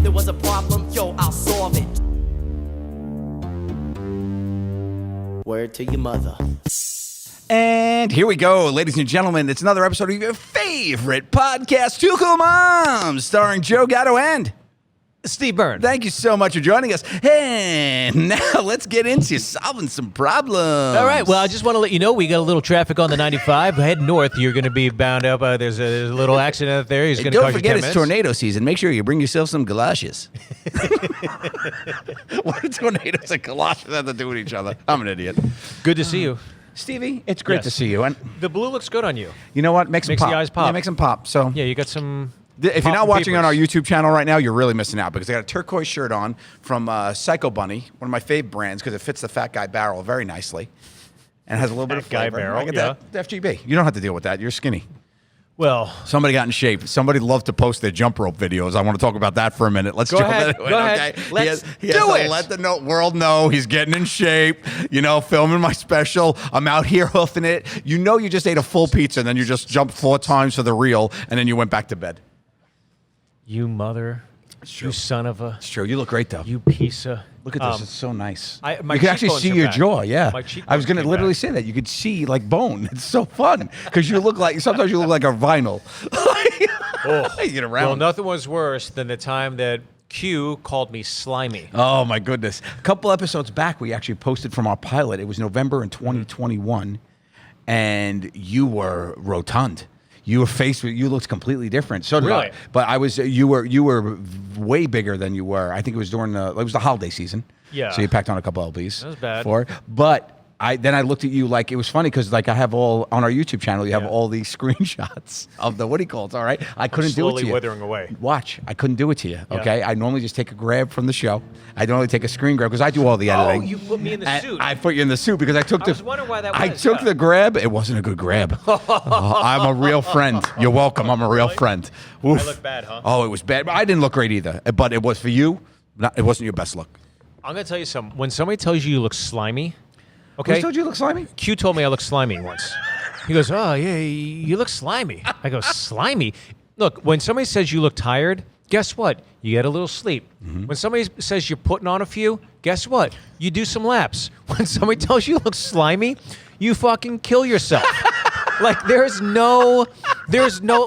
there was a problem, yo, I'll solve it. Word to your mother. And here we go, ladies and gentlemen. It's another episode of your favorite podcast, Two Cool Moms, starring Joe Gatto and Steve Byrne. Thank you so much for joining us. And now let's get into solving some problems. All right. Well, I just want to let you know we got a little traffic on the 95. Head north. You're going to be bound up. There's a little accident out there. He's going to Don't cause you forget 10 it's minutes. tornado season. Make sure you bring yourself some galoshes. What do tornadoes and galoshes have to do with each other? I'm an idiot. Good to see you. Stevie, it's great Yes. to see you. And The blue looks good on you. you know what? Makes Makes them pop. the eyes pop. Yeah, makes them pop. So Yeah, you got some. if you're not pop watching on our peepers. YouTube channel right now, you're really missing out because I got a turquoise shirt on from Psycho Bunny, one of my fave brands, because it fits the fat guy barrel very nicely and has a little bit of Fat guy flavor. barrel, I get yeah. that FGB. You don't have to deal with that. You're skinny. Well, Somebody got in shape. Somebody loved to post their jump rope videos. I want to talk about that for a minute. Let's Go jump ahead. into it. Go ahead. Okay? Let's he has do to it. let the world know he's getting in shape. You know, filming my special. I'm out here hoofing it. You know, you just ate a full pizza and then you just jumped 4 times for the reel and then you went back to bed. you mother. true. You son of a. It's true. You look great though. You piece of. Look at this. It's so nice. my you can actually cheekbones see are your back. jaw. Yeah. My I was cheekbones going to came literally back. say that. You could see like bone. It's so fun because you look like, sometimes you look like a vinyl. You get around. Well, nothing was worse than the time that Q called me slimy. Oh my goodness. A couple episodes back, we actually posted from our pilot. It was November in 2021, and you were rotund. You were faced with, you looked completely different. So did Really? I. But you were way bigger than you were. I think it was it was the holiday season. Yeah. So you packed on a couple LBs. That was bad. For it. But then I looked at you like, it was funny because like I have all, on our YouTube channel, you have Yeah. all these screenshots of the, what do you call it? All right. I couldn't do it Slowly to you. withering away. Watch, I couldn't do it to you, Yeah. okay? I normally just take a grab from the show. I normally take a screen grab because I do all the editing. Oh, you put me in the And suit. I put you in the suit because I took I was wondering why that I was, took yeah. the grab. It wasn't a good grab. I'm a real friend. You're welcome. I'm a real Really? friend. Oof. I look bad, huh? Oh, it was bad. I didn't look great either. But it was for you. It wasn't your best look. I'm going to tell you something. When somebody tells you look slimy, Who okay? told you you look slimy? Q told me I look slimy once. He goes, oh, yeah, you look slimy. I go, slimy? Look, when somebody says you look tired, guess what? You get a little sleep. Mm-hmm. When somebody says you're putting on a few, guess what? You do some laps. When somebody tells you look slimy, you fucking kill yourself. Like, there's no,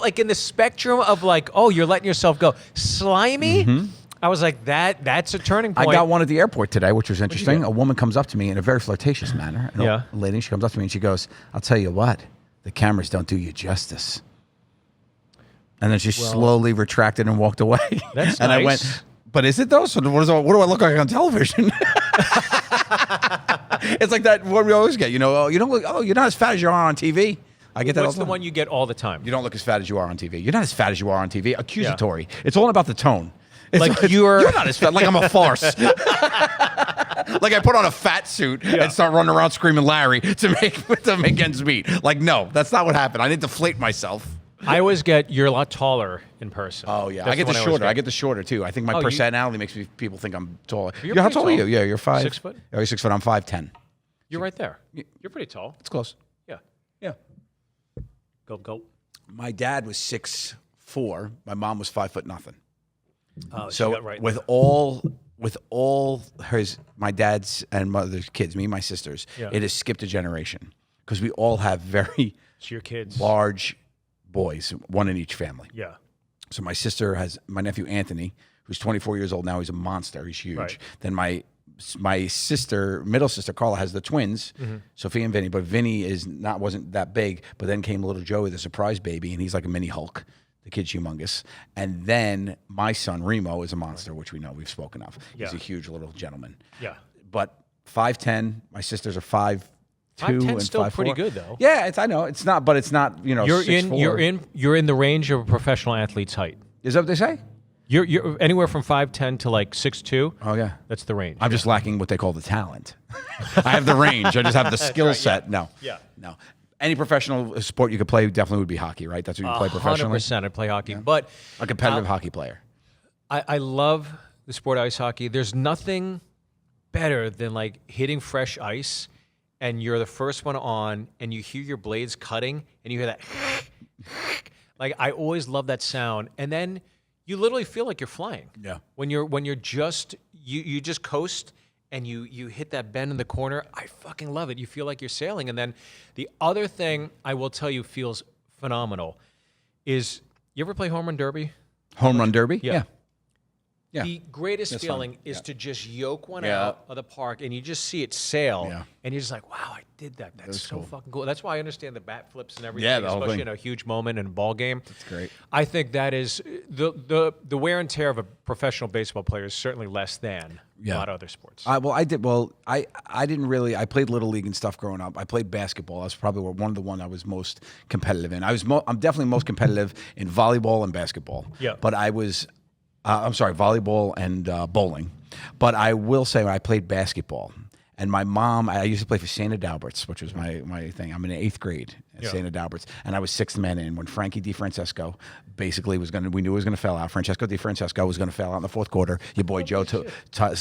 like, in the spectrum of, like, oh, you're letting yourself go. Slimy? I was like, that's a turning I point. got one at the airport today, which was interesting. get? A woman comes up to me in a very flirtatious manner. Yeah. A lady, she comes up to me and she goes, I'll tell you what, the cameras don't do you justice. And then she slowly retracted and walked away. That's and nice. I went, but is it though? So what do I look like on television? It's like that what we always get, you know, oh, you don't look, oh, you're not as fat as you are on TV. I get that all What's the the time. one you get all the time? You don't look as fat as you are on TV. You're not as fat as you are on TV. Accusatory. It's all about the tone. Like you're not as fat. Like I'm a farce. Like I put on a fat suit and start running around screaming Larry to make ends meet. Like no, that's not what happened. I didn't deflate myself. I always get you're a lot taller in person. Oh yeah, That's I get one the always shorter. I get the shorter too. I think my Oh, you- personality makes people think I'm taller. You're How pretty tall are you? tall. Yeah, you're 5. 6 foot? Oh, you're 6 foot. I'm 5'10". You're right there. You're pretty tall. It's close. Yeah. Yeah. Go. My dad was 6'4". My mom was 5 foot nothing. Oh, she So got right with there. all my dad's and mother's kids, me and my sisters, Yeah. it has skipped a generation because we all have very It's your kids. large boys, one in each family. Yeah. So my sister has my nephew Anthony, who's 24 years old now. He's a monster. He's huge. Right. Then my sister, middle sister Carla, has the twins, Sophia and Vinny. But Vinny wasn't that big. But then came little Joey, the surprise baby, and he's like a mini Hulk. The kid's humongous. And then my son Remo is a monster, which we know we've spoken of. He's Yeah. a huge little gentleman. Yeah. But 5'10". My sisters are 5'2" 5'10" and still 5'4". pretty good, though. Yeah, I know it's not, but it's not. You know, You're 6'4". you're in the range of a professional athlete's height. Is that what they say? You're anywhere from 5'10" to like 6'2". Oh yeah. That's the range. I'm just lacking what they call the talent. I have the range. I just have the skill set. No. Yeah. No. Any professional sport you could play definitely would be hockey, right? That's what you play professionally. 100%. I play hockey, but A competitive hockey player. I love the sport of ice hockey. There's nothing better than like hitting fresh ice, and you're the first one on, and you hear your blades cutting, and you hear that. Like I always love that sound, and then you literally feel like you're flying. Yeah. When you're just you just coast and you hit that bend in the corner. I fucking love it. You feel like you're sailing. And then the other thing I will tell you feels phenomenal is, you ever play home run derby? Home run derby? Yeah. Yeah. The greatest That's feeling fun. is Yeah. to just yoke one Yeah. out of the park and you just see it sail. Yeah. And you're just like, wow, I did that. That's so cool. fucking cool. That's why I understand the bat flips and everything, Yeah, the whole especially thing. in a huge moment in a ball game. That's great. I think that is the wear and tear of a professional baseball player is certainly less than a lot of other sports. I didn't really. I played little league and stuff growing up. I played basketball. I was probably one of the one I was most competitive in. I'm definitely most competitive in volleyball and basketball. Yeah. But I was, I'm sorry, volleyball and bowling. But I will say I played basketball. And my mom, I used to play for Santa Dalbert's, which was my thing. I'm in 8th grade at Santa Dalbert's, and I was 6th man in when Frankie DiFrancesco basically we knew he was going to fail out. Francesco DiFrancesco was going to fail out in the 4th quarter. Your boy Joe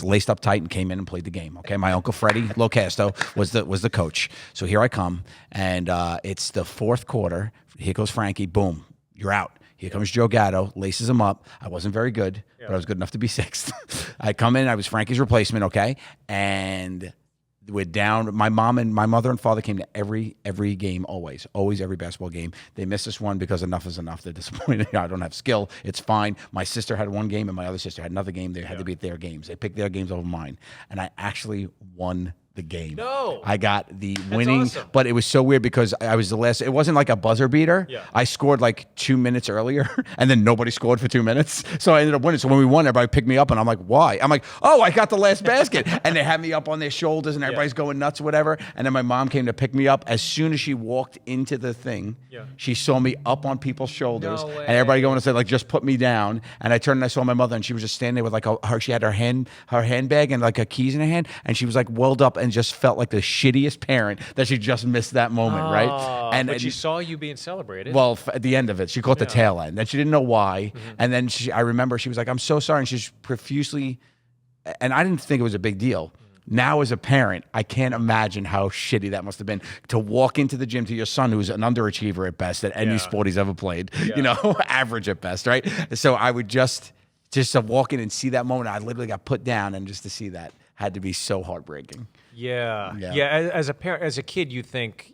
laced up tight and came in and played the game. Okay, my uncle Freddie Locasto was the coach. So here I come, and it's the 4th quarter. Here goes Frankie. Boom, you're out. Here comes Joe Gatto, laces him up. I wasn't very good, but I was good enough to be 6th. I come in, I was Frankie's replacement, okay? And we're down. My mom and my mother and father came to every game, always every basketball game. They missed this one because enough is enough. They're disappointed. I don't have skill. It's fine. My sister had one game and my other sister had another game. They had to be at their games. They picked their games over mine. And I actually won the game. No. I got the winning, awesome. but it was so weird because I was the last. It wasn't like a buzzer beater. Yeah. I scored like 2 minutes earlier, and then nobody scored for 2 minutes. So I ended up winning. So when we won, everybody picked me up, and I'm like, why? I'm like, oh, I got the last basket. And they had me up on their shoulders, and everybody's going nuts or whatever. And then my mom came to pick me up. As soon as she walked into the thing, she saw me up on people's shoulders, No way. and everybody going to say, like, just put me down. And I turned and I saw my mother, and she was just standing there with like she had her handbag and like her keys in her hand, and she was like welled up and just felt like the shittiest parent that she just missed that moment, right? But she saw you being celebrated. Well, at the end of it, she caught the tail end, and she didn't know why. And then I remember she was like, "I'm so sorry," and she's profusely, and I didn't think it was a big deal. Now, as a parent, I can't imagine how shitty that must have been to walk into the gym to your son, who's an underachiever at best at any sport he's ever played, average at best, right? So I would just to walk in and see that moment. I literally got put down, and just to see that had to be so heartbreaking. Yeah. As a parent, as a kid, you think,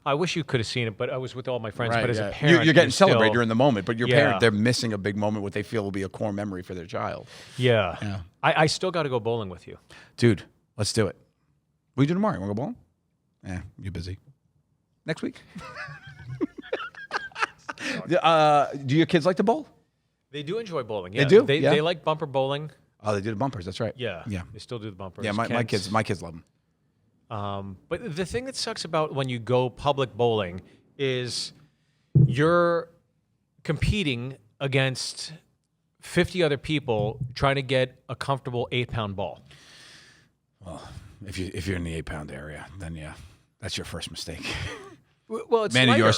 I wish you could have seen it, but I was with all my friends. But as a parent, you're getting still, celebrated. You're in the moment, but your Yeah. parent, they're missing a big moment. What they feel will be a core memory for their child. Yeah. I still got to go bowling with you. Dude, let's do it. What do you do tomorrow? You want to go bowling? Yeah, you're busy. Next week. Do your kids like to bowl? They do enjoy bowling. Yeah. do? They, Yeah. they like bumper bowling. Oh, they do the bumpers. That's right. Yeah. Yeah. They still do the bumpers. Yeah, my Kent's- kids love them. But the thing that sucks about when you go public bowling is you're competing against 50 other people trying to get a comfortable 8-pound ball. Well, if you're in the 8-pound area, then yeah, that's your first mistake. Well, it's Man of your lighter.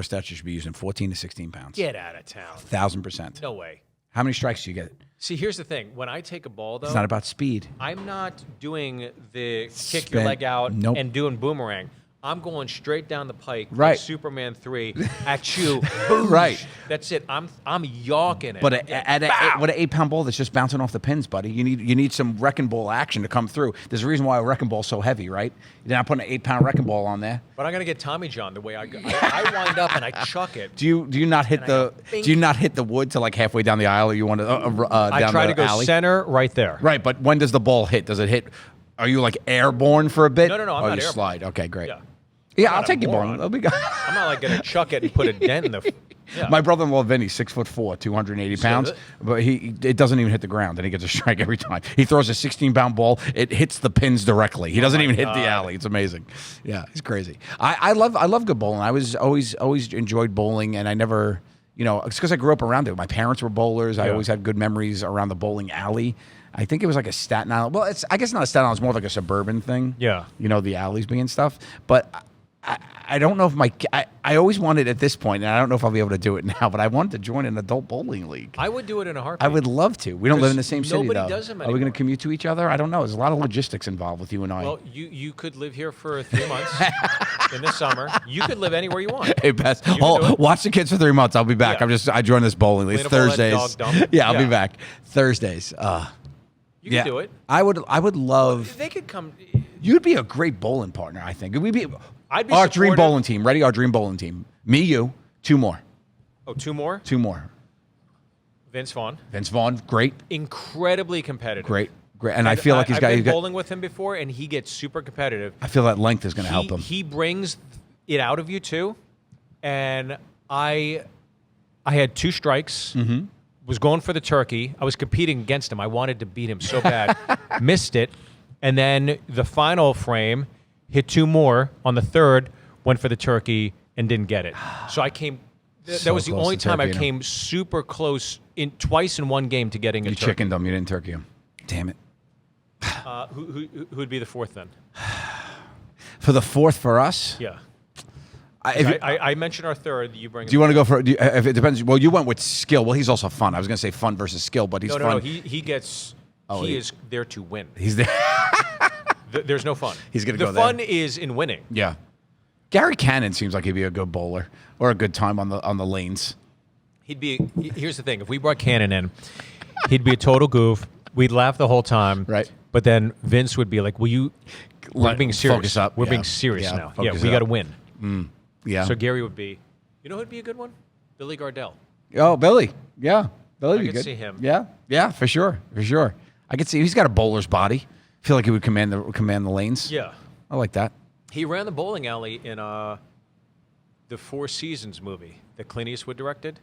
stature should be using 14 to 16 pounds. Get out of town. 1,000%. No way. How many strikes do you get? See, here's the thing. When I take a ball, though, It's not about speed. I'm not doing the kick your Spin. leg out Nope. and doing boomerang. I'm going straight down the pike, like Right. Superman 3 at you. Boom. Right. That's it. I'm yawking it. But at an 8-pound ball that's just bouncing off the pins, buddy, you need some wrecking ball action to come through. There's a reason why a wrecking ball's so heavy, right? You're not putting an 8-pound wrecking ball on there. But I'm gonna get Tommy John the way I go. I wind up and I chuck it. Do you not hit And I go, do you not hit the wood to like halfway down the aisle, or you want to I down try the to go alley? center right there. Right, but when does the ball hit? Does it hit? Are you like airborne for a bit? No, I'm or not you airborne. slide. Okay, great. Yeah. Yeah, I'm I'll not take a you ball. moron. That'll be good. I'm not like gonna chuck it and put a dent in the. Yeah. My brother-in-law Vinny, 6'4", 280 pounds, but it doesn't even hit the ground, and he gets a strike every time. He throws a 16-pound ball, it hits the pins directly. He doesn't even hit the alley. It's amazing. Yeah, it's crazy. I love good bowling. I was always enjoyed bowling, and I never, it's because I grew up around it. My parents were bowlers. I always had good memories around the bowling alley. I think it was like a Staten Island. Well, I guess not a Staten Island. It's more like a suburban thing. Yeah. The alleys being stuff, but. I don't know if I always wanted at this point, and I don't know if I'll be able to do it now, but I wanted to join an adult bowling league. I would do it in a heartbeat. I would love to. We don't live in the same city, though. Nobody does them Are we going anymore. to commute to each other? I don't know. There's a lot of logistics involved with you and I. Well, you could live here for 3 months in the summer. You could live anywhere you want. Hey, Bess, can do it. watch the kids for 3 months. I'll be back. Yeah. I joined this bowling league. It's Clean up all that Thursdays. dog dump. Yeah, I'll be Yeah. back. Thursdays. You could do it. I would love. They could come. You'd be a great bowling partner, I think. We'd be. I'd be our dream supportive. bowling team. Ready? Our dream bowling team. Me, you, 2 more. Oh, 2 more? 2 more. Vince Vaughn. Vince Vaughn, great, Incredibly competitive. great. And I feel like I've been bowling with him before, and he gets super competitive. I feel that length is going to help him. He brings it out of you too. And I had 2 strikes. Mm-hmm. Was going for the turkey. I was competing against him. I wanted to beat him so bad. Missed it. And then the final frame, hit 2 more on the third, went for the turkey and didn't get it. So I came. That So was the close only to time I turkeying him. came super close twice in one game to getting a You turkey. chickened him. You didn't turkey him. Damn it. Who would be the 4th then? For the 4th for us? Yeah. I I mentioned our 3rd. You bring. do you want to go for? If it depends. Well, you went with skill. Well, he's also fun. I was going to say fun versus skill, but he's No, fun. no. He gets. Oh, he he- is there to win. He's there. There's no fun. He's gonna the go there. fun is in winning. Yeah. Gary Cannon seems like he'd be a good bowler or a good time on the lanes. He'd be. Here's the thing: if we brought Cannon in, he'd be a total goof. We'd laugh the whole time. Right. But then Vince would be like, "Will you? We're being serious. Focus up. We're Yeah. being serious Yeah, now. Yeah, focus we up. got to win." Yeah. So Gary would be. You know who'd be a good one? Billy Gardell. Oh, Billy. Yeah. Billy would be could good. see him. Yeah. Yeah, for sure. For sure. I could see he's got a bowler's body. I feel like he would command the lanes. Yeah. I like that. He ran the bowling alley in the Four Seasons movie that Clint Eastwood directed.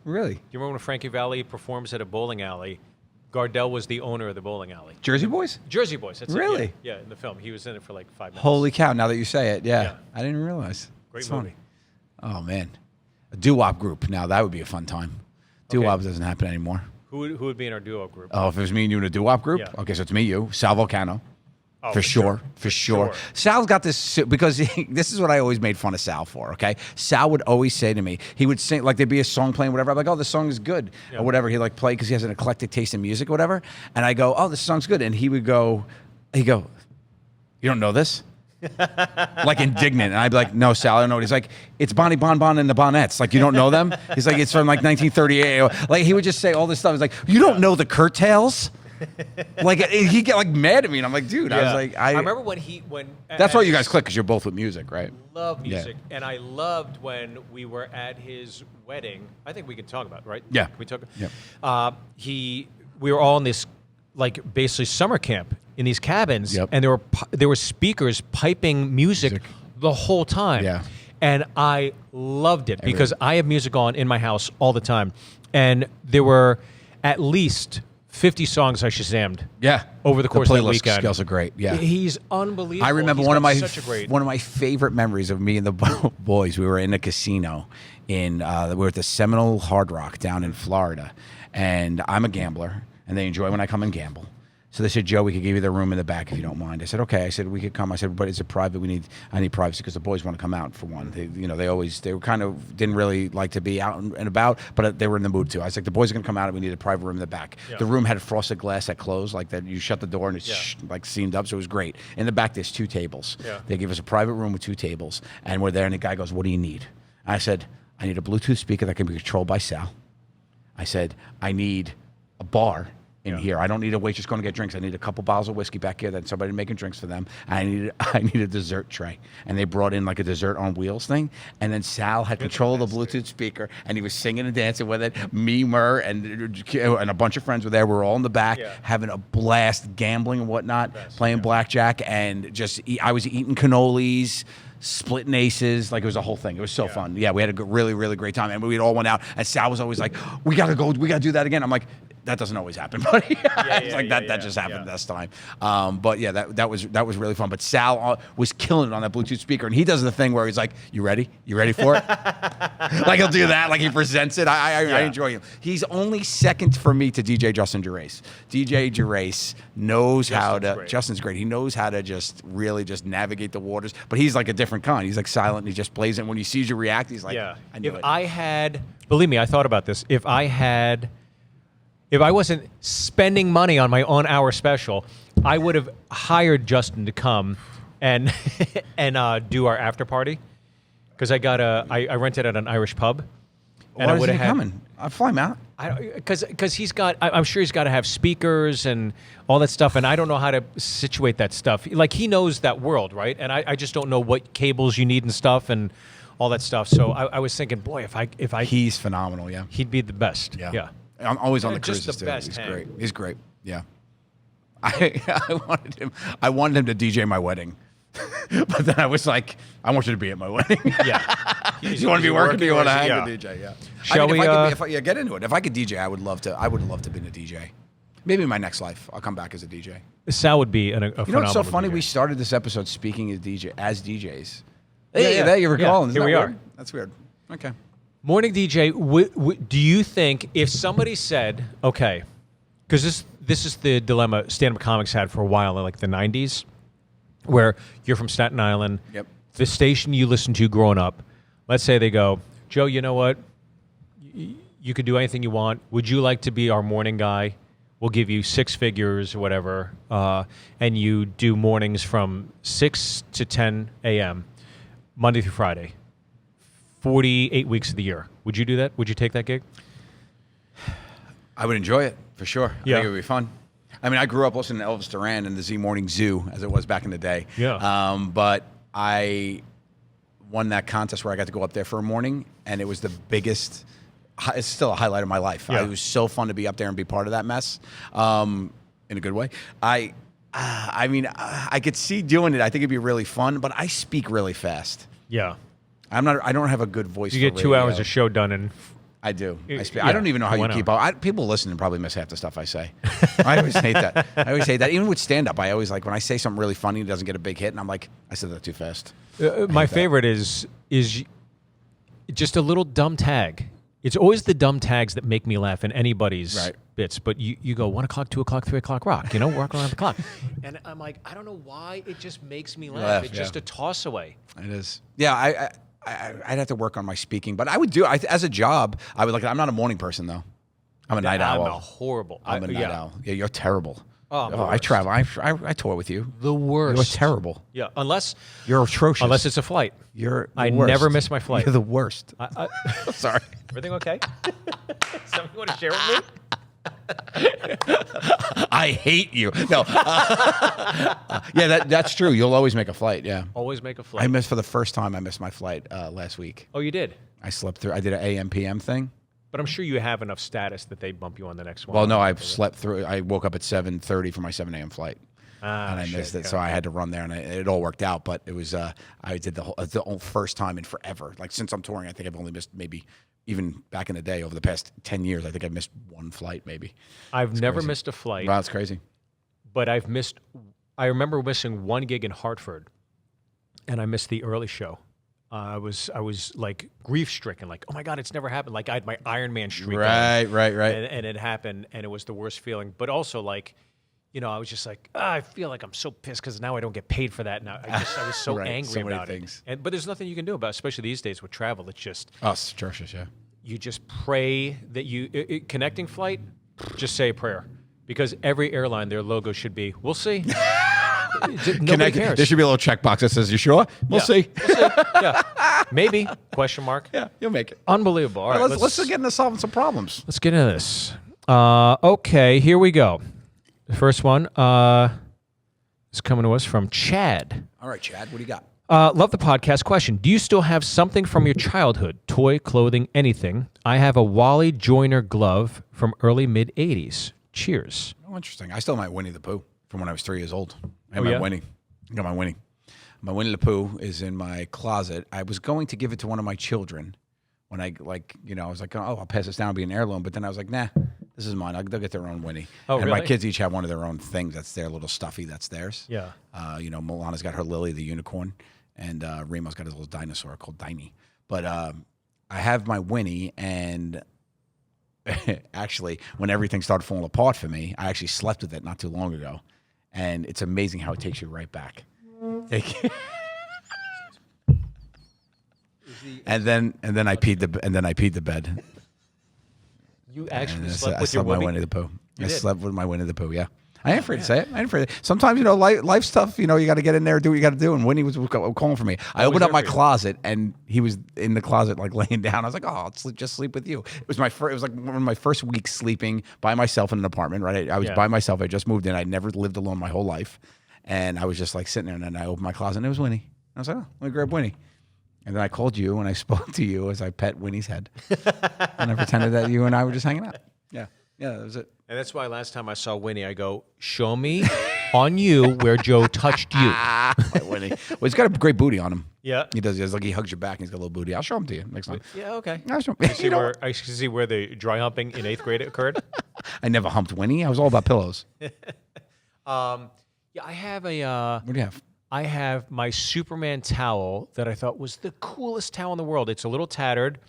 Really? You remember when Frankie Valli performs at a bowling alley? Gardell was the owner of the bowling alley. Jersey Boys? Jersey Boys. That's Really? it. Yeah, in the film. He was in it for like 5 minutes. Holy cow, now that you say it. Yeah. Yeah. I didn't realize. Great It's movie. funny. Oh, man. A doo-wop group. Now, that would be a fun time. Doo-wop doesn't happen anymore. Who would be in our duo group? Oh, if it was me and you in a doo-wop group? Yeah. Okay, so it's me, you, Sal Volcano. Oh, for sure. For sure. Sal's got this, because this is what I always made fun of Sal for, okay? Sal would always say to me, he would sing, like there'd be a song playing, whatever. I'm like, oh, this song is good. Yeah. Or whatever. He'd like play because he has an eclectic taste in music or whatever. And I go, oh, this song's good. And he'd go, you don't know this? Like indignant. And I'd be like, no, Sal, I don't know. He's like, it's Bonnie Bon Bon and the Bonettes. Like, you don't know them? He's like, it's from like 1938. Like, he would just say all this stuff. He's like, you don't know the Curtails? Like, he'd get like mad at me. And I'm like, dude, I was like, I remember when that's why you guys click, because you're both with music, right? Love music, and I loved when we were at his wedding. I think we can talk about it, right? Yeah. Can we talk. Yep. We were all in this like basically summer camp in these cabins, Yep. and there were speakers piping music the whole time. Yeah. And I loved it because I have music on in my house all the time, and there were at least 50 songs I Shazammed. Yeah. Over the course of the playlist weekend. skills are great. Yeah. He's unbelievable. I remember He's one of got my such a great. one of my favorite memories of me and the boys. We were in a casino we were at the Seminole Hard Rock down in Florida, and I'm a gambler, and they enjoy when I come and gamble. So they said, Joe, we could give you the room in the back if you don't mind. I said, okay. I said, we could come. I said, but is it private? I need privacy because the boys want to come out for one. They were kind of didn't really like to be out and about, but they were in the mood to. I was like, the boys are going to come out and we need a private room in the back. Yeah. The room had frosted glass that closed, like that you shut the door and it's like seamed up. So it was great. In the back, there's 2 tables. Yeah. They give us a private room with 2 tables, and we're there, and the guy goes, what do you need? I said, I need a Bluetooth speaker that can be controlled by Sal. I said, I need a bar in here. I don't need a waitress going to get drinks. I need a couple bottles of whiskey back here, then somebody making drinks for them. And I need a dessert tray. And they brought in like a dessert on wheels thing. And then Sal had control of the Bluetooth speaker, and he was singing and dancing with it. Me, Murr, and a bunch of friends were there. We were all in the back having a blast, gambling and whatnot, playing blackjack, and I was eating cannolis, splitting aces, like it was a whole thing. It was so fun. Yeah, we had a really, really great time, and we all went out. And Sal was always like, "We gotta go, we gotta do that again." I'm like, that doesn't always happen, buddy. It's like that just happened this time. But yeah, that was really fun. But Sal was killing it on that Bluetooth speaker, and he does the thing where he's like, "You ready? You ready for it?" Like he'll do that, like he presents it. I enjoy him. He's only second for me to DJ Justin Gerace. DJ Gerace knows how to. Great. Justin's great. He knows how to just really just navigate the waters. But he's like a different kind. He's like silent. And he just plays it. And when he sees you react, he's like, Yeah. I knew If it. I had, believe me, I thought about this. If I wasn't spending money on my own hour special, I would have hired Justin to come and do our after party. Because I rented at an Irish pub. And Why isn't he coming? I'll fly him out. Because he's got, I'm sure he's got to have speakers and all that stuff, and I don't know how to situate that stuff. Like, he knows that world, right? And I just don't know what cables you need and stuff and all that stuff. So I was thinking, boy, if I He's phenomenal, yeah. he'd be the best. Yeah. I'm always on the Just cruises the too. best He's hang. great. He's great. Yeah. I wanted him to DJ my wedding. But then I was like, I want you to be at my wedding. Yeah. Do you want to be working? Do you want to hang yeah. with DJ? Yeah. Shall we, Get into it. If I could DJ, I would love to be a DJ. Maybe in my next life, I'll come back as a DJ. Sal would be a You know phenomenal what's so funny? DJ. We started this episode speaking as DJs. Yeah, Hey, yeah. there you were Yeah, calling. here we are. That's weird. Okay. Morning DJ, do you think if somebody said, okay, because this is the dilemma stand-up comics had for a while in like the 90s, where you're from Staten Island, Yep. the station you listened to growing up, let's say they go, Joe, you know what? You could do anything you want. Would you like to be our morning guy? We'll give you 6 figures or whatever, and you do mornings from 6 to 10 a.m., Monday through Friday. 48 weeks of the year. Would you do that? Would you take that gig? I would enjoy it for sure. Yeah. I think it would be fun. I mean, I grew up listening to Elvis Duran and the Z Morning Zoo as it was back in the day. Yeah. But I won that contest where I got to go up there for a morning, and it was the biggest. It's still a highlight of my life. Yeah. It was so fun to be up there and be part of that mess, in a good way. I mean, I could see doing it. I think it'd be really fun, but I speak really fast. Yeah. I don't have a good voice. You for get 2 radio. hours of show done in. I do. I Yeah, don't even know how why you not? keep up. People listening probably miss half the stuff I say. I always hate that. Even with stand-up, I always like when I say something really funny, it doesn't get a big hit, and I'm like, I said that too fast. My favorite is just a little dumb tag. It's always the dumb tags that make me laugh in anybody's Right. bits. But you go 1 o'clock, 2 o'clock, 3 o'clock rock. You know, work around the clock. And I'm like, I don't know why it just makes me laugh. It's just a toss away. It is. Yeah, I'd have to work on my speaking, but I would do as a job. I would like. I'm not a morning person though. I'm a night I'm owl. a horrible. I'm a night owl. Yeah, you're terrible. Oh, I'm the I worst. travel. I tour with you. The worst. You're terrible. Yeah, unless You're atrocious. it's a flight. You're the I worst. never miss my flight. You're the worst. Sorry. Everything okay? Something you want to share with me? I hate you. No. Yeah, that's true. You'll always make a flight. Yeah. Always make a flight. I missed for the first time. I missed my flight last week. Oh, you did? I slept through. I did an AM PM thing. But I'm sure you have enough status that they bump you on the next one. Well, no, I slept through. I woke up at 7:30 for my 7 a.m. flight. And I missed it, okay. so I had to run there, and it all worked out. But it was I did the first time in forever. Like since I'm touring, I think I've only missed maybe even back in the day over the past 10 years. I think I've missed 1 flight maybe. I've never crazy. missed a flight, Wow, it's crazy. but I remember missing 1 gig in Hartford, and I missed the early show. I was like grief stricken, like, oh my God, it's never happened. Like I had my Iron Man streak, Right. and it happened, and it was the worst feeling. But also like, you know, I was just like, I feel like I'm so pissed because now I don't get paid for that. Now I was so Right, angry so many about things. it. But there's nothing you can do about it, especially these days with travel. It's just Oh, it's atrocious. Yeah. you just pray that connecting flight, just say a prayer. Because every airline, their logo should be, we'll see. Nobody cares. There should be a little checkbox that says, "You sure?" We'll see. We'll see. Yeah. Maybe, question mark. Yeah, you'll make it. Unbelievable. All right, Let's get into solving some problems. let's get into this. Okay, here we go. The first one is coming to us from Chad. All right, Chad, what do you got? Love the podcast. Question: do you still have something from your childhood? Toy, clothing, anything? I have a Wally Joyner glove from early mid '80s. Cheers. Oh, interesting. I still have my Winnie the Pooh from when I was 3 years old. I Oh, have my yeah? Winnie. I got my Winnie. My Winnie the Pooh is in my closet. I was going to give it to one of my children when I was like, oh, I'll pass this down, it'll be an heirloom. But then I was like, nah, This is mine. They'll get their own Winnie. Oh, and my really? kids each have one of their own things. That's their little stuffy. That's theirs. Yeah. You know, Milana's got her Lily, the unicorn, and Remo's got his little dinosaur called Diney. But I have my Winnie, and actually, when everything started falling apart for me, I actually slept with it not too long ago, and it's amazing how it takes you right back. And then I peed the bed. You actually And slept I with your slept with my Winnie? Winnie the Pooh. I did? slept with my Winnie the Pooh. Yeah. I ain't afraid to say it. I ain't afraid. Sometimes, you know, life stuff, you know, you got to get in there and do what you got to do. And Winnie was calling for me. I opened up my closet, and he was in the closet, like laying down. I was like, oh, I'll just sleep with you. It was it was like one of my first weeks sleeping by myself in an apartment, right? I was by myself. I just moved in. I'd never lived alone my whole life. And I was just like sitting there, and then I opened my closet, and it was Winnie. I was like, oh, let me grab Winnie. And then I called you, and I spoke to you as I pet Winnie's head. And I pretended that you and I were just hanging out. Yeah. Yeah, that was it. And that's why last time I saw Winnie, I go, show me on you where Joe touched you. My Winnie. Well, he's got a great booty on him. Yeah. He does. He like he hugs your back, and he's got a little booty. I'll show him to you next time. Yeah, okay. I'll show him. You know what? I can see where the dry humping in 8th grade occurred. I never humped Winnie. I was all about pillows. Yeah, I have a... What do you have? I have my Superman towel that I thought was the coolest towel in the world. It's a little tattered,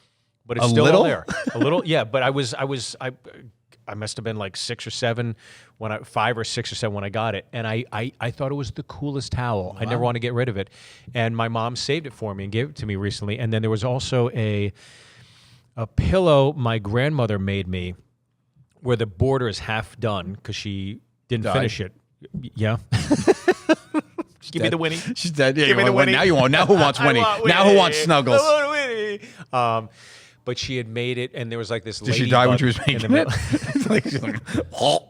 but it's A still little? there. A little, yeah. But I must have been like 6 or 7 when 5 or 6 or 7 when I got it, and I thought it was the coolest towel. Wow. I never want to get rid of it, and my mom saved it for me and gave it to me recently. And then there was also a pillow my grandmother made me, where the border is half done because she didn't finish it. Yeah. Give me the Winnie. She's dead. Yeah, Give me the Winnie. Now you want. Now who wants Winnie? Now who wants Snuggles? I want Winnie. But she had made it, and there was like this. Did she die when she was making it? She's like, oh.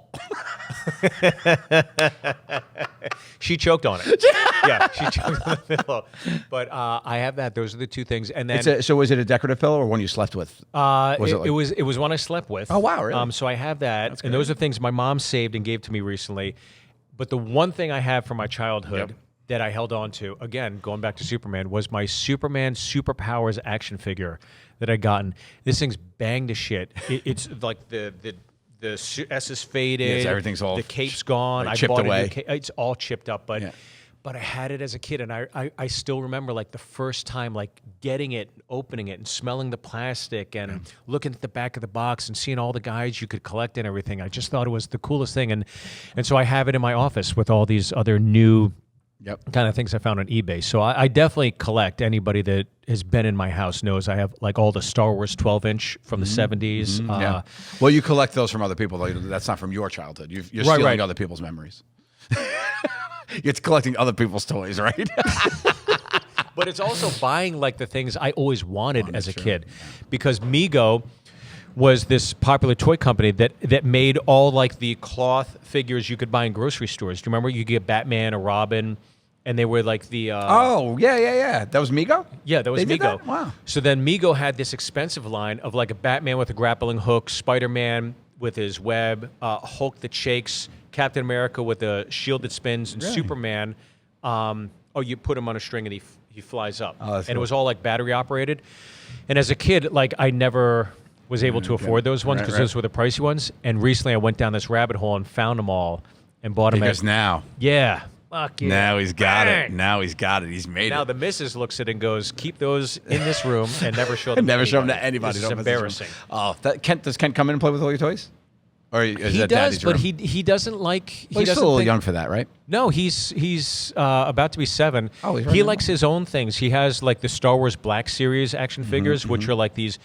She choked on it. Yeah, she choked on the pillow. But I have that. Those are the two things. And then, so was it a decorative pillow or one you slept with? it was one I slept with. Oh, wow, really? So I have that, That's and great. those are things my mom saved and gave to me recently. But the one thing I have from my childhood that I held on to, again, going back to Superman, was my Superman Superpowers action figure that I gotten. This thing's banged to shit. It's like the S is faded. Yes, everything's all the cape's gone. like I chipped bought away. It's all chipped up, but. Yeah. But I had it as a kid, and I still remember like the first time like getting it, opening it, and smelling the plastic, and looking at the back of the box and seeing all the guides you could collect and everything. I just thought it was the coolest thing, and so I have it in my office with all these other new kind of things I found on eBay. So I definitely collect. Anybody that has been in my house knows I have like all the Star Wars 12-inch from the 70s. Yeah. Well, you collect those from other people. Though. That's not from your childhood. You're stealing other people's memories. It's collecting other people's toys, right? But it's also buying like the things I always wanted as a kid, because Mego was this popular toy company that made all like the cloth figures you could buy in grocery stores. Do you remember you could get Batman or Robin, and they were like the yeah. That was Mego? Yeah, that was They did Mego. that? Wow. So then Mego had this expensive line of like a Batman with a grappling hook, Spider-Man with his web, Hulk that shakes, Captain America with a shield that spins, and Superman. You put him on a string and he flies up. Oh, that's and cool. it was all like battery operated. And as a kid, like I never was able to afford those ones because those were the pricey ones. And recently I went down this rabbit hole and found them all and bought them. Because now. Yeah. Fuck yeah. Now he's got Bang. it. Now he's got it. He's made Now it. the missus looks at it and goes, keep those in this room and never show them Never to show them anybody. to anybody. This is Don't mess with embarrassing. them. Does Kent come in and play with all your toys? Or is He that does, Daddy's but room? he doesn't like. He Well, he's doesn't still a little think- young for that, right? No, he's about to be 7. Oh, he's he right likes his own things. He has like the Star Wars Black Series action figures, which are like these,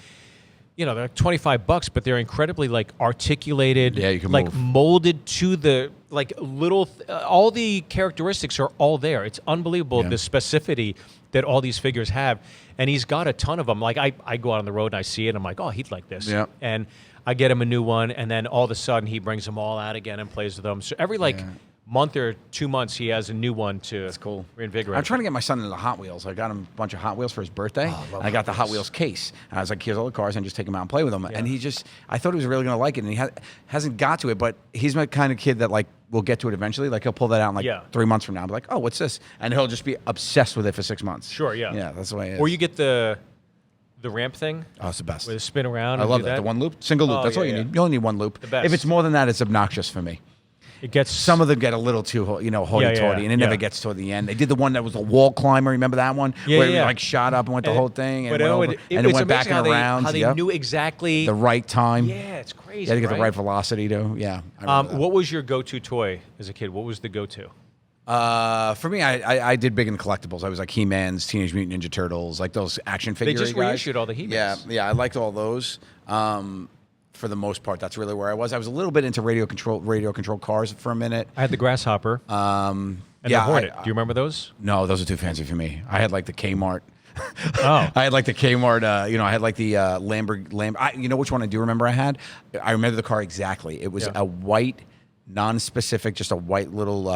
they're like $25, but they're incredibly like articulated. Yeah, you can like move. molded to the like little. All the characteristics are all there. It's unbelievable the specificity that all these figures have, and he's got a ton of them. Like I go out on the road and I see it, and I'm like, oh, he'd like this. Yeah. And I get him a new one, and then all of a sudden he brings them all out again and plays with them. So every month or 2 months, he has a new one to reinvigorate. I'm trying to get my son into Hot Wheels. I got him a bunch of Hot Wheels for his birthday. And I got the Hot Wheels case. And I was like, here's all the cars, and just take him out and play with them. And I thought he was really going to like it, and he hasn't got to it, but he's my kind of kid that like will get to it eventually. Like he'll pull that out in like 3 months from now. I'll be like, oh, what's this? And he'll just be obsessed with it for 6 months. Sure, yeah. Yeah, that's the way it is. Or you get the the ramp thing. Oh, it's the best. Where they spin around. I and love do that. The one loop, single loop. Oh, That's all you yeah, need. You only need one loop. The best. If it's more than that, it's obnoxious for me. It gets Some of them get a little too, hoity-toity, yeah, and it never gets toward the end. They did the one that was a wall climber. Remember that one? Yeah, where yeah. it like shot up and went the whole thing, and But went over, and it it's went back amazing and around. How they knew exactly the right time. Yeah, it's crazy. You had to get the right velocity to. Yeah. I remember that. What was your go-to toy as a kid? What was the go-to? For me, I did big in collectibles. I was like He-Man's, Teenage Mutant Ninja Turtles, like those action figure They just guys. reissued all the He-Mans. Yeah, I liked all those. For the most part, that's really where I was. I was a little bit into radio control cars for a minute. I had the Grasshopper and the Hornet. Do you remember those? No, those are too fancy for me. I had like the Kmart. Oh. I had like the Kmart. I had like the Lamborghini. You know which one I do remember? I remember the car exactly. It was a white, non-specific, just a white little.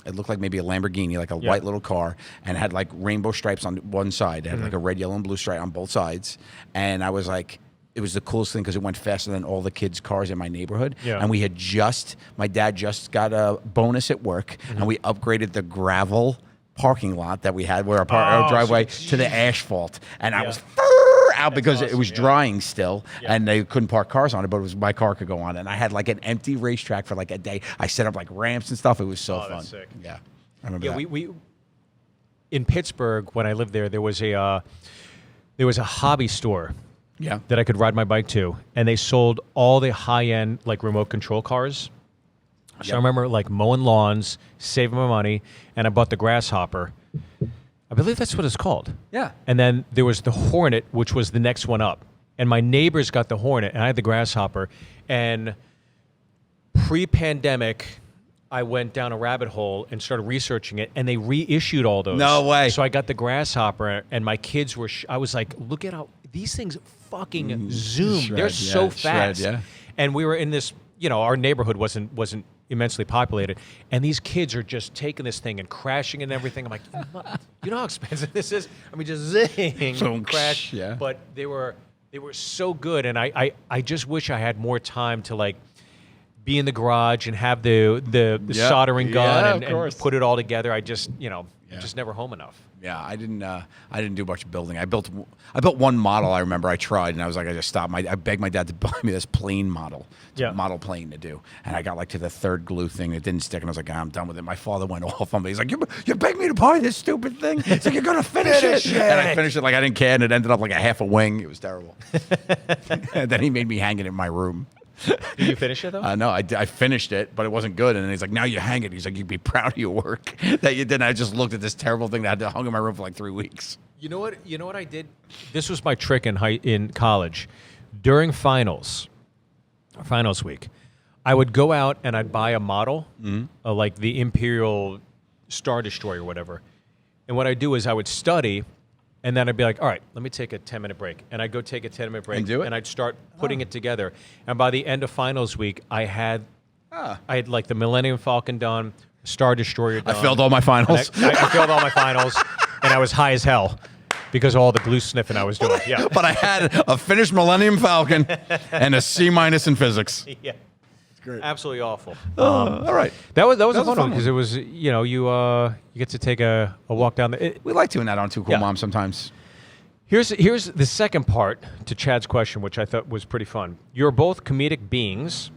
It looked like maybe a Lamborghini, like a white little car, and had like rainbow stripes on one side. It had like a red, yellow, and blue stripe on both sides. And I was like, it was the coolest thing because it went faster than all the kids' cars in my neighborhood. Yeah. And my dad just got a bonus at work, and we upgraded the gravel parking lot that we had where our driveway to the asphalt. And I was out because it was drying still, and they couldn't park cars on it, but my car could go on it. And I had like an empty racetrack for like a day. I set up like ramps and stuff. It was so fun. That's sick. Yeah, I remember that. We in Pittsburgh when I lived there, there was a hobby store. Yeah. That I could ride my bike to, and they sold all the high-end like remote control cars. So I remember like mowing lawns, saving my money, and I bought the Grasshopper. I believe that's what it's called. Yeah. And then there was the Hornet, which was the next one up. And my neighbors got the Hornet, and I had the Grasshopper. And pre-pandemic, I went down a rabbit hole and started researching it, and they reissued all those. No way. So I got the Grasshopper, and my kids were. I was like, look at how these things fucking zoom. They're so fast. And we were in this. Our neighborhood wasn't immensely populated, and these kids are just taking this thing and crashing and everything. I'm like, you know how expensive this is? I mean, just zing, crash. Yeah. But they were so good, and I just wish I had more time to like be in the garage and have the soldering gun and put it all together. I just just never home enough. Yeah, I didn't do much building. I built one model. I remember I tried, and I was like, I just stopped. I begged my dad to buy me this plane model, model plane to do, and I got like to the third glue thing. It didn't stick, and I was like, I'm done with it. My father went off on me. He's like, you begged me to buy this stupid thing. He's like, you're gonna finish it, and I finished it like I didn't care, and it ended up like a half a wing. It was terrible. And then he made me hang it in my room. Did you finish it though? No, I finished it, but it wasn't good. And then he's like, now you hang it. He's like, you'd be proud of your work that you did. And I just looked at this terrible thing that I had to hung in my room for like 3 weeks. You know what I did? This was my trick in college. During finals week, I would go out and I'd buy a model, like the Imperial Star Destroyer or whatever. And what I'd do is I would study, and then I'd be like, all right, let me take a 10-minute break. And I'd go take a 10-minute break. And do it? And I'd start putting it together. And by the end of finals week, I had like the Millennium Falcon done, Star Destroyer done. I failed all my finals. I failed all my finals, and I was high as hell because of all the glue sniffing I was doing. Yeah. But I had a finished Millennium Falcon and a C- in physics. Yeah. Great. Absolutely awful. All right. That was a fun one because it was, you get to take a walk down the. We like doing that on Too Cool Mom sometimes. Here's the second part to Chad's question, which I thought was pretty fun. You're both comedic beings.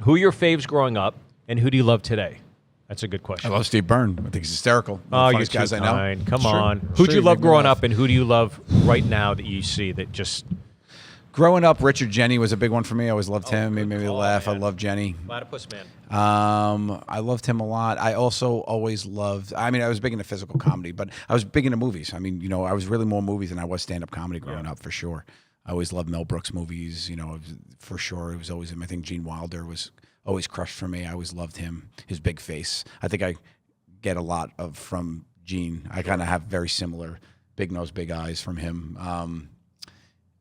Who are your faves growing up, and who do you love today? That's a good question. I love Steve Byrne. I think he's hysterical. Oh, you're too kind. Come on. Who'd you love growing up, and who do you love right now that you see that just... Growing up, Richard Jenny was a big one for me. I always loved him. He made me laugh. Man. I love Jenny. Platypus Man. I loved him a lot. I also always loved, I was big into physical comedy, but I was big into movies. I was really more movies than I was stand-up comedy growing up, for sure. I always loved Mel Brooks movies, for sure. It was always him. I think Gene Wilder was always crushed for me. I always loved him, his big face. I think I get a lot from Gene. I kind of have very similar big nose, big eyes from him.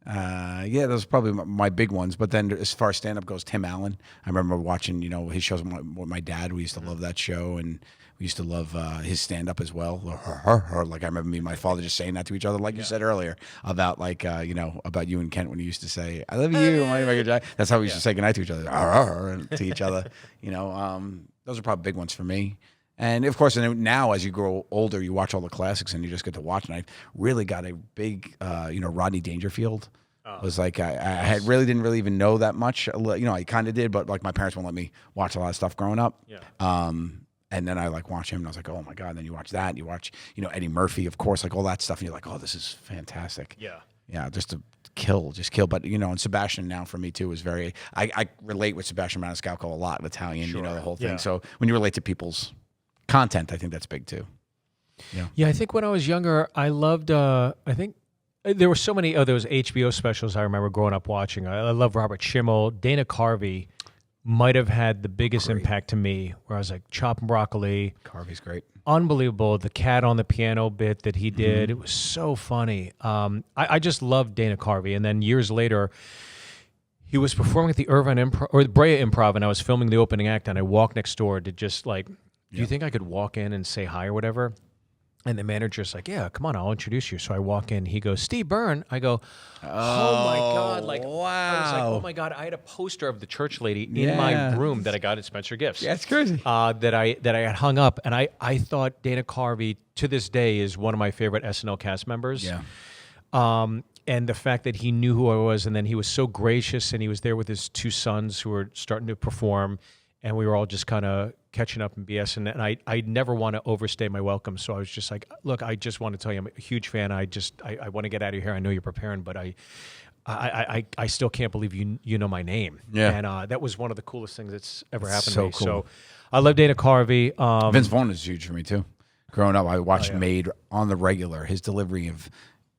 Those are probably my big ones. But then as far as stand-up goes, Tim Allen. I remember watching, his shows with my dad. We used to love that show, and we used to love his stand-up as well. Like I remember me and my father just saying that to each other, like you said earlier, about about you and Kent when he used to say, I love you, Michael Jackson. That's how we used to say goodnight to each other, to each other. Those are probably big ones for me. And of course, now as you grow older, you watch all the classics and you just get to watch. And I really got a big, Rodney Dangerfield. It was like I had didn't really even know that much. I kind of did, but like my parents won't let me watch a lot of stuff growing up. Yeah. And then I like watch him, and I was like, oh my god. And then you watch that, and you watch Eddie Murphy, of course, like all that stuff, and you're like, oh, this is fantastic. Yeah. Yeah, just kill. But and Sebastian now for me too is very. I relate with Sebastian Maniscalco a lot, Italian, Sure. The whole thing. Yeah. So when you relate to people's content, I think that's big too. Yeah. Yeah, I think when I was younger, I loved. I think there were so many of those HBO specials I remember growing up watching. I love Robert Schimmel, Dana Carvey. Might have had the biggest impact to me, where I was like chopping broccoli. Carvey's great. Unbelievable. The cat on the piano bit that he did. It was so funny. I just loved Dana Carvey. And then years later, he was performing at the Irvine Improv or the Brea Improv, and I was filming the opening act, and I walked next door to just like, do you think I could walk in and say hi or whatever? And the manager's like, yeah, come on, I'll introduce you. So I walk in. He goes, Steve Byrne. I go, oh my God. Like, wow. I was like, oh my God. I had a poster of the church lady in my room that I got at Spencer Gifts. Yeah, it's crazy. That I had hung up. And I thought Dana Carvey, to this day, is one of my favorite SNL cast members. Yeah. And the fact that he knew who I was, and then he was so gracious, and he was there with his two sons who were starting to perform, and we were all just kind of catching up and BSing. And I never want to overstay my welcome, so I was just like, look, I just want to tell you I'm a huge fan. I want to get out of here. I know you're preparing, but I still can't believe you know my name. Yeah. And that was one of the coolest things that's ever happened so to me. cool. So I love Dana Carvey. Vince Vaughn is huge for me too. Growing up, I watched Made on the regular. His delivery of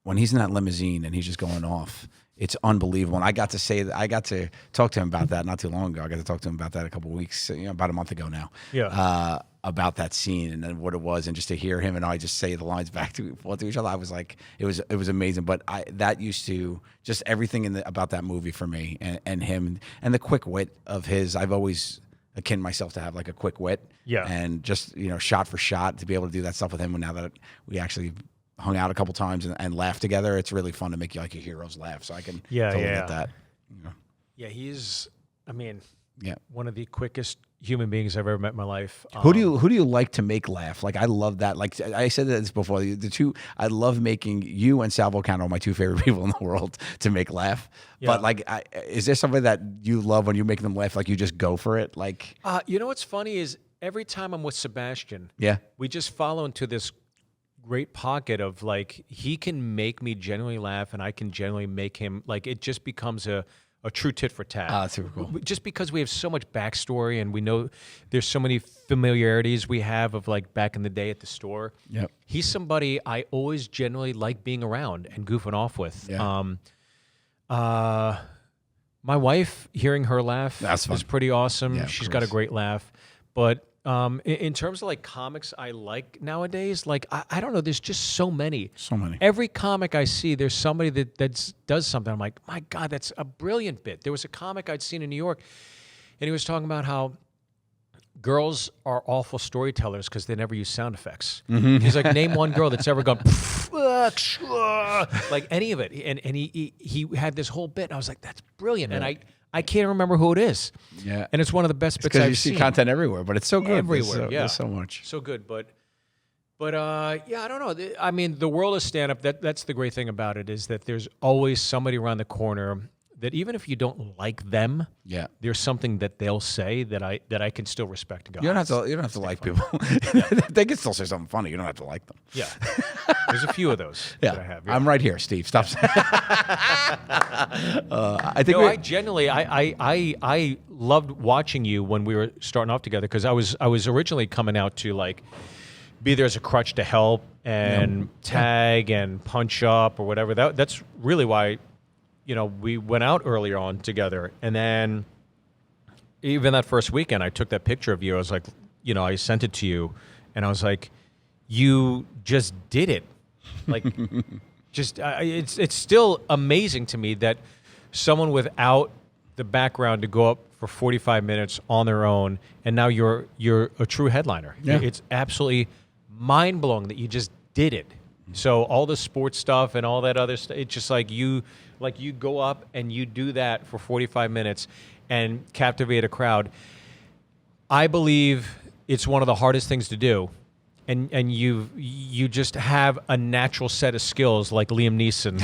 when he's in that limousine and he's just going off, it's unbelievable. And I got to talk to him about that not too long ago. I got to talk to him about that a couple of weeks, about a month ago now. Yeah. About that scene and then what it was, and just to hear him and I just say the lines back to each other, I was like, it was amazing. But that used to just everything about that movie for me and him and the quick wit of his. I've always akin myself to have like a quick wit. Yeah. And just shot for shot to be able to do that stuff with him. And now that we actually hung out a couple times and laughed together, it's really fun to make you like your heroes laugh. So I can totally get that. Yeah, he's, Yeah. one of the quickest human beings I've ever met in my life. Who do you like to make laugh? Like I love that. Like I said this before. The two I love making you and Sal Volcano are my two favorite people in the world to make laugh. Yeah. But like, is there somebody that you love when you make them laugh? Like you just go for it. Like You know what's funny is every time I'm with Sebastian, yeah, we just follow into this great pocket of like he can make me genuinely laugh, and I can genuinely make him like. It just becomes a true tit for tat. that's super cool. Just because we have so much backstory and we know there's so many familiarities we have of like back in the day at the store. Yep. He's somebody I always generally like being around and goofing off with. Yeah. My wife, hearing her laugh That's fun. is pretty awesome. Yeah, of She's got a course. great laugh. But in terms of like comics I like nowadays, like I don't know, there's just so many. So many. Every comic I see, there's somebody that does something. I'm like, my God, that's a brilliant bit. There was a comic I'd seen in New York, and he was talking about how girls are awful storytellers because they never use sound effects. He's like, name one girl that's ever gone like any of it. And he had this whole bit, and I was like, that's brilliant. And I can't remember who it is. Yeah. And it's one of the best bits Because I've you see seen. content everywhere, but it's so good. Everywhere, There's so much. So good, but yeah, I don't know. I mean, the world of stand-up, that's the great thing about it, is that there's always somebody around the corner that even if you don't like them, Yeah. there's something that they'll say that I can still respect and go. You don't "Ah, have to like people. They can still say something funny. You don't have to like them. Yeah, there's a few of those Yeah. that I have. I'm right here, Steve. Stop saying. I think No, I genuinely, I loved watching you when we were starting off together, because I was originally coming out to like be there as a crutch to help and tag and punch up or whatever. That's really why, we went out earlier on together. And then even that first weekend, I took that picture of you. I was like, I sent it to you, and I was like, you just did it. Like, it's still amazing to me that someone without the background to go up for 45 minutes on their own, and now you're a true headliner. Yeah. It's absolutely mind-blowing that you just did it. So all the sports stuff and all that other stuff, it's just like you go up and you do that for 45 minutes and captivate a crowd. I believe it's one of the hardest things to do. And you just have a natural set of skills like Liam Neeson,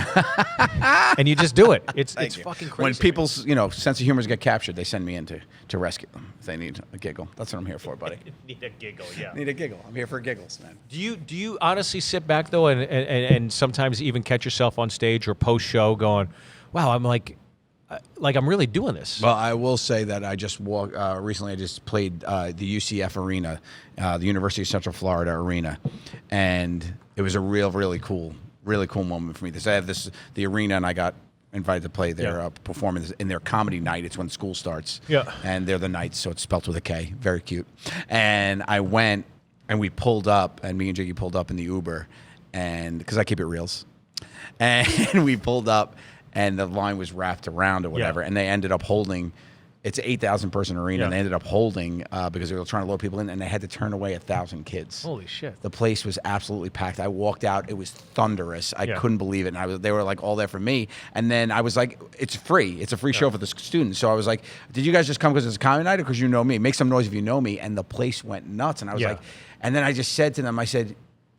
and you just do it. It's fucking crazy. When people's sense of humors get captured, they send me in to rescue them if they need a giggle. That's what I'm here for, buddy. Need a giggle, yeah. Need a giggle. I'm here for giggles, man. Do you honestly sit back though and sometimes even catch yourself on stage or post show going, wow, I'm like I'm really doing this? Well, I will say that I just walked recently. I just played the UCF arena, the University of Central Florida arena, and it was a really cool moment for me. I have the arena, and I got invited to play their performance in their comedy night. It's when school starts. Yeah, and they're the Knights, so it's spelled with a K. Very cute. And I went, and we pulled up, and me and Jiggy pulled up in the Uber, and because I keep it reals, and we pulled up. And the line was wrapped around or whatever, and they ended up holding. It's an 8,000 person arena, and they ended up holding because they were trying to load people in, and they had to turn away 1,000 kids. Holy shit! The place was absolutely packed. I walked out; it was thunderous. I couldn't believe it, and they were like all there for me. And then I was like, "It's free. It's a free show for the students." So I was like, "Did you guys just come because it's a comedy night, or because you know me? Make some noise if you know me." And the place went nuts. And I was like, and then I just said to them, I said,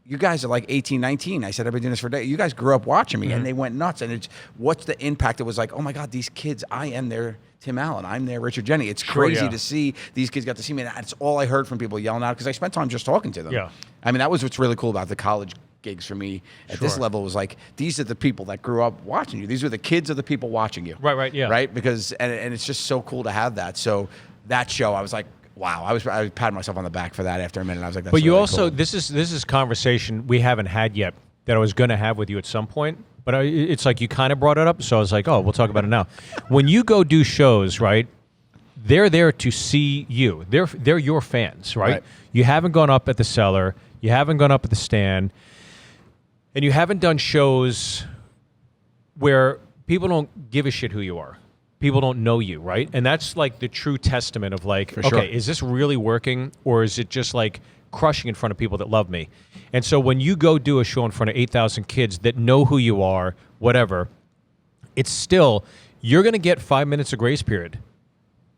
you guys are like 18, 19. I said, I've been doing this for days. You guys grew up watching me, and they went nuts. And what's the impact? It was like, oh my God, these kids, I am their Tim Allen. I'm their Richard Jeni. It's crazy to see these kids got to see me. And that's all I heard from people yelling out because I spent time just talking to them. Yeah. I mean, that was what's really cool about the college gigs for me at this level was like, these are the people that grew up watching you. These are the kids of the people watching you. Right, yeah. Right? Because, and it's just so cool to have that. So that show, I was like, wow, I patted myself on the back for that after a minute. I was like, that's but you really also, cool. this is conversation we haven't had yet that I was going to have with you at some point. But it's like you kind of brought it up, so I was like, oh, we'll talk about it now. When you go do shows, right, they're there to see you. They're your fans, right? You haven't gone up at the cellar. You haven't gone up at the stand. And you haven't done shows where people don't give a shit who you are. People don't know you, right? And that's like the true testament of like, okay, is this really working, or is it just like crushing in front of people that love me? And so when you go do a show in front of 8,000 kids that know who you are, whatever, it's still, you're going to get 5 minutes of grace period.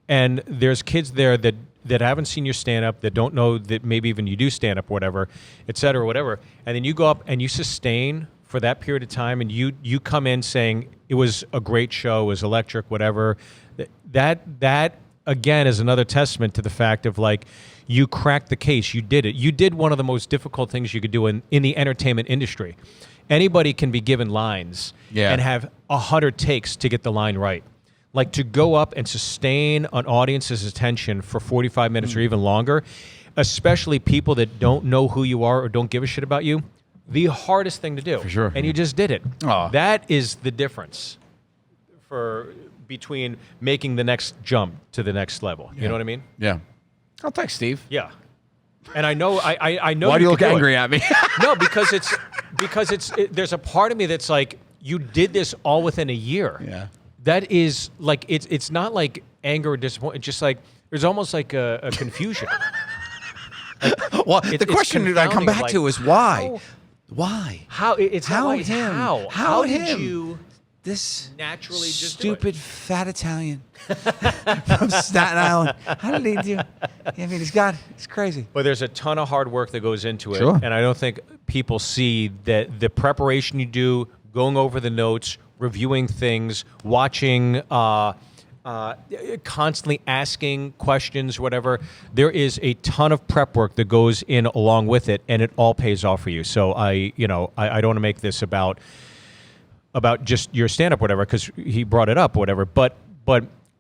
And there's kids there that haven't seen your stand-up, that don't know that maybe even you do stand-up, whatever, et cetera, whatever. And then you go up and you sustain for that period of time, and you come in saying it was a great show, it was electric, whatever. That again is another testament to the fact of like you cracked the case, you did it. You did one of the most difficult things you could do in the entertainment industry. Anybody can be given lines and have 100 takes to get the line right. Like to go up and sustain an audience's attention for 45 minutes or even longer, especially people that don't know who you are or don't give a shit about you. The hardest thing to do. For sure. And you just did it. Aw. That is the difference between making the next jump to the next level. You know what I mean? Yeah. Oh, thanks, Steve. Yeah. And I know I know. Why do you look can do angry it. at me? No, because there's a part of me that's like, you did this all within a year. Yeah. That is like, it's not like anger or disappointment. It's just like, there's almost like a confusion. Well, the question that I come back to is why? Why? How? It's how not like him? How him? did you this naturally just stupid fat Italian from Staten Island? How did he do? I mean, it's crazy. But there's a ton of hard work that goes into it, Sure. and I don't think people see that the preparation you do, going over the notes, reviewing things, watching. Constantly asking questions, whatever. There is a ton of prep work that goes in along with it, and it all pays off for you. So I don't want to make this about just your stand-up, whatever, because he brought it up, whatever. But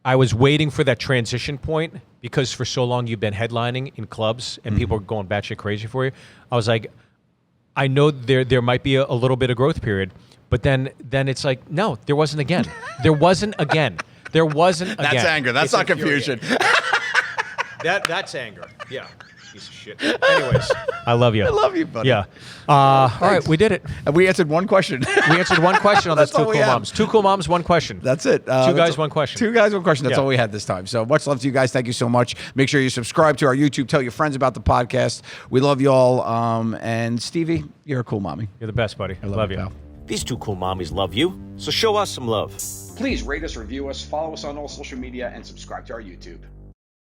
I was waiting for that transition point because for so long you've been headlining in clubs and people are going batshit crazy for you. I was like, I know there might be a little bit of growth period, but then it's like, no, there wasn't again. There wasn't again. There wasn't again. That's anger. That's not confusion. That's anger. Yeah. Piece of shit. Anyways, I love you. I love you, buddy. Yeah. All right, we did it. And we answered one question. We answered one question on this That's Two all we Cool have. Moms. Two Cool Moms, one question. That's it. Two guys, one question. Two guys, one question. That's Yeah. all we had this time. So much love to you guys. Thank you so much. Make sure you subscribe to our YouTube. Tell your friends about the podcast. We love you all. And Stevie, you're a cool mommy. You're the best, buddy. I love you. pal. These two cool mommies love you, so show us some love. Please rate us, review us, follow us on all social media, and subscribe to our YouTube.